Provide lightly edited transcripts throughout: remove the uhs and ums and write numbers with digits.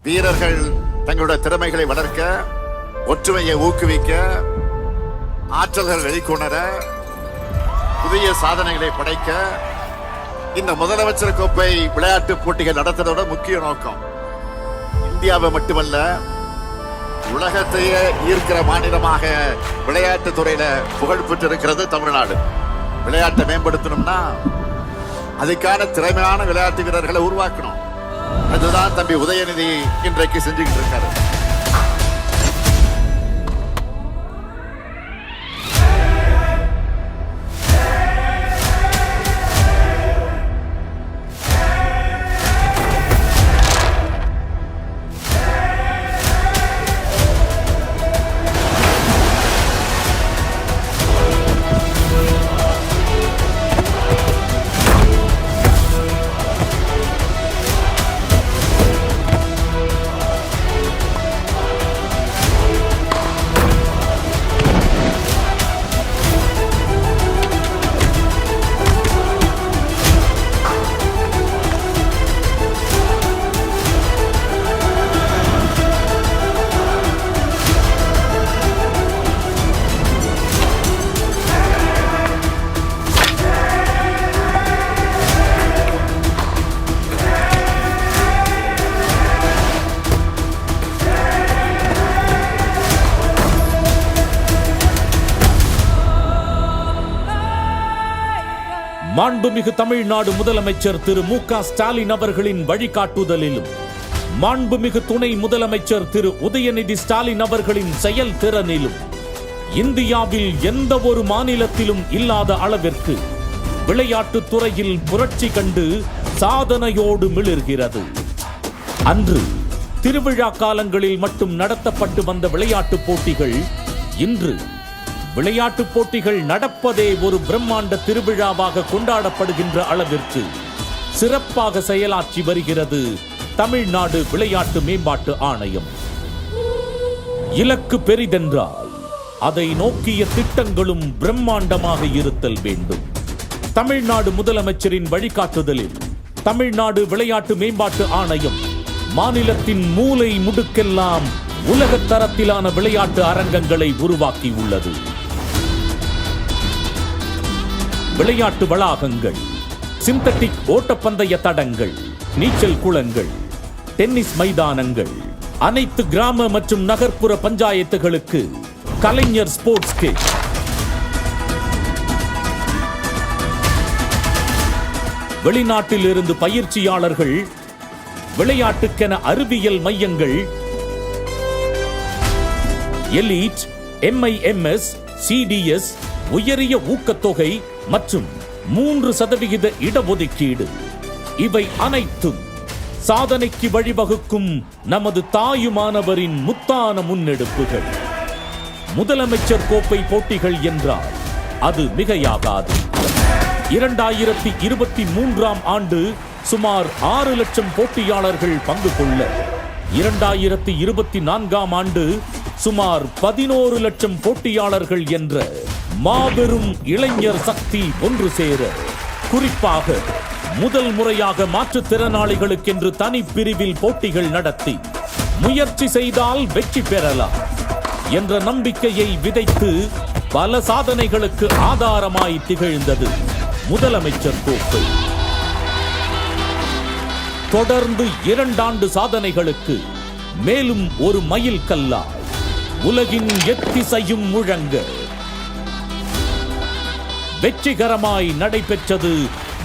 வீரர்கள் தங்களுடைய திறமைகளை வளர்க்க, ஒற்றுமையை ஊக்குவிக்க, ஆற்றல்கள் வெளிக்கொணர, புதிய சாதனைகளை படைக்க இந்த முதலமைச்சர் கோப்பை விளையாட்டு போட்டிகள் நடத்துவதோட முக்கிய நோக்கம் இந்தியாவை மட்டுமல்ல, உலகத்தையே ஈர்க்கிற மாநிலமாக விளையாட்டு துறையில புகழ் பெற்றிருக்கிறது தமிழ்நாடு. விளையாட்டை மேம்படுத்தணும்னா அதுக்கான திறமையான விளையாட்டு வீரர்களை உருவாக்கணும். அதுதான் தம்பி உதயநிதி இன்றைக்கு செஞ்சுக்கிட்டு இருக்காரு. மாண்புமிகு தமிழ்நாடு முதலமைச்சர் திரு மு.க. ஸ்டாலின் அவர்களின் வழிகாட்டுதலிலும் மாண்புமிகு துணை முதலமைச்சர் திரு உதயநிதி ஸ்டாலின் அவர்களின் செயல்திறனிலும் இந்தியாவில் எந்த ஒரு மாநிலத்திலும் இல்லாத அளவிற்கு விளையாட்டுத் துறையில் புரட்சி கண்டு சாதனையோடு மிளிர்கிறது. அன்று திருவிழா காலங்களில் மட்டும் நடத்தப்பட்டு வந்த விளையாட்டுப் போட்டிகள் இன்று விளையாட்டுப் போட்டிகள் நடப்பதே ஒரு பிரம்மாண்ட திருவிழாவாக கொண்டாடப்படுகின்ற அளவிற்கு சிறப்பாக செயலாற்றி வருகிறது தமிழ்நாடு விளையாட்டு மேம்பாட்டு ஆணையம். இலக்கு பெரிதென்றால் அதை நோக்கிய திட்டங்களும் பிரம்மாண்டமாக இருத்தல் வேண்டும். தமிழ்நாடு முதலமைச்சரின் வழிகாட்டுதலில் தமிழ்நாடு விளையாட்டு மேம்பாட்டு ஆணையம் மாநிலத்தின் மூலை முடுக்கெல்லாம் உலகத் தரத்திலான விளையாட்டு அரங்கங்களை உருவாக்கியுள்ளது. விளையாட்டு வளாகங்கள், சிந்தட்டிக் ஓட்டப்பந்தய தடங்கள், நீச்சல் குளங்கள், டென்னிஸ் மைதானங்கள், அனைத்து கிராம மற்றும் நகர்ப்புற பஞ்சாயத்துகளுக்கு கலைஞர் ஸ்போர்ட்ஸ் கிட், வெளிநாட்டில் இருந்து பயிற்சியாளர்கள், விளையாட்டுக்கென அறிவியல் மையங்கள், எலீட், MIMS, CDS, உயரிய ஊக்கத்தொகை மற்றும் 3% இடஒதுக்கீடு, இவை அனைத்தும் சாதனைக்கு வழிவகுக்கும் நமது தாயுமானவரின் முத்தான முன்னெடுப்புகள். முதலமைச்சர் கோப்பை போட்டிகள் என்றால் அது மிகையாகாது. 2023ஆம் ஆண்டு சுமார் 6 லட்சம் போட்டியாளர்கள் பங்கு கொள்ள, 2024ஆம் ஆண்டு சுமார் 11 லட்சம் போட்டியாளர்கள் என்ற மாபெரும் இளைஞர் சக்தி ஒன்று சேர, குறிப்பாக முதல் முறையாக மாற்றுத்திறனாளிகளுக்கென்று தனி பிரிவில் போட்டிகள் நடத்தி முயற்சி செய்தால் வெற்றி பெறலாம் என்ற நம்பிக்கையை விதைத்து பல சாதனைகளுக்கு ஆதாரமாய் திகழ்ந்தது முதலமைச்சர் கோப்பை. தொடர்ந்து 2 ஆண்டு சாதனைகளுக்கு மேலும் ஒரு மைல் கல்லாய் உலகின் எத்திசையும் முழங்க வெற்றிகரமாய் நடைபெற்றது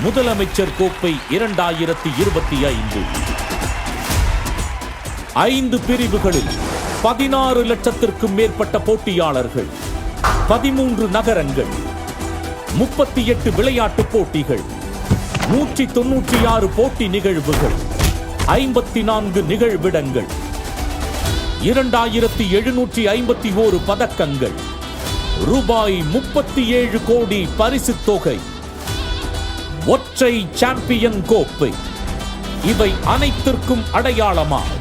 முதலமைச்சர் கோப்பை 2025. 5 பிரிவுகளில் 16 லட்சத்திற்கும் மேற்பட்ட போட்டியாளர்கள், 13 நகரங்கள், 38 விளையாட்டுப் போட்டிகள், 196 போட்டி நிகழ்வுகள், 54 நிகழ்விடங்கள், 2751 பதக்கங்கள், ரூபாய் 37 கோடி பரிசுத் தொகை, ஒற்றை சாம்பியன் கோப்பை, இவை அனைத்திற்கும் அடையாளமாக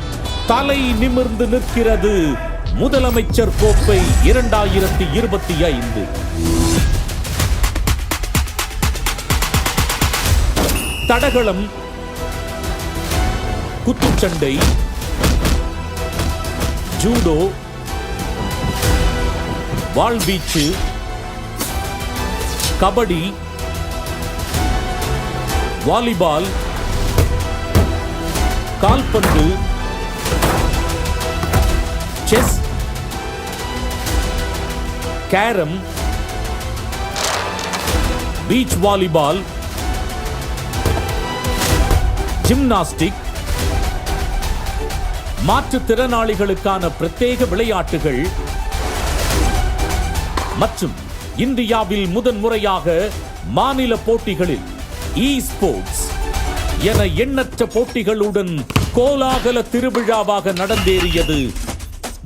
தலை நிமிர்ந்து நிற்கிறது முதலமைச்சர் கோப்பை 2025. தடகளம், குத்துச்சண்டை, ஜூடோ, வாள்வீச்சு, கபடி, வாலிபால், கால்பந்து, chess, carrom, beach volleyball, gymnastic, மாற்றுத்திறனாளிகளுக்கான பிரத்யேக விளையாட்டுகள் மற்றும் இந்தியாவில் முதன்முறையாக மாநில போட்டிகளில் இ-ஸ்போர்ட்ஸ் என எண்ணற்ற போட்டிகளுடன் கோலாகல திருவிழாவாக நடந்தேறியது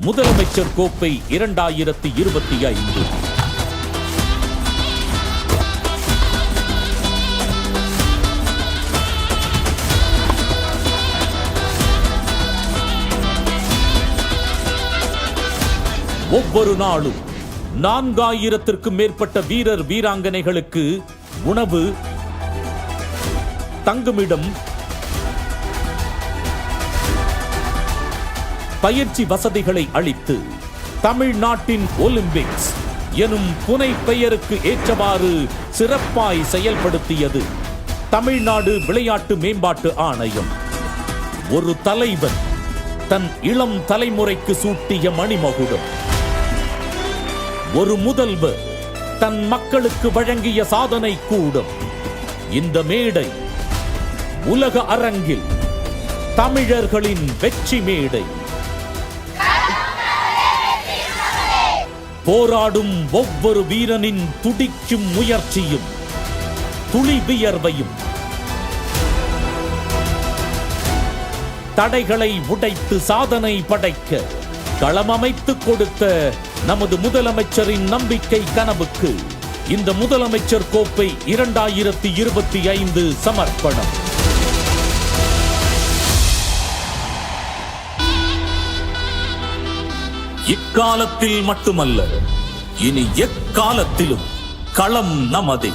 முதலமைச்சர் கோப்பை 2025. ஒவ்வொரு நாளும் 4000க்கும் மேற்பட்ட வீரர் வீராங்கனைகளுக்கு உணவு, தங்குமிடம், பயிற்சி வசதிகளை அளித்து தமிழ்நாட்டின் ஒலிம்பிக்ஸ் எனும் புனை பெயருக்கு ஏற்றவாறு சிறப்பாய் செயல்படுத்தியது தமிழ்நாடு விளையாட்டு மேம்பாட்டு ஆணையம். ஒரு தலைவன் தன் இளம் தலைமுறைக்கு சூட்டிய மணிமகுடம், ஒரு முதல்வர் தன் மக்களுக்கு வழங்கிய சாதனை கூடம். இந்த மேடை உலக அரங்கில் தமிழர்களின் வெற்றி மேடை. போராடும் ஒவ்வொரு வீரனின் துடிக்கும் முயற்சியும் துளி வியர்வையும் தடைகளை உடைத்து சாதனை படைக்க களமமைத்துக் கொடுத்த நமது முதலமைச்சரின் நம்பிக்கை கனவுக்கு இந்த முதலமைச்சர் கோப்பை 2025 சமர்ப்பணம். இக்காலத்தில் மட்டுமல்ல, இனி எக்காலத்திலும் களம் நமதே.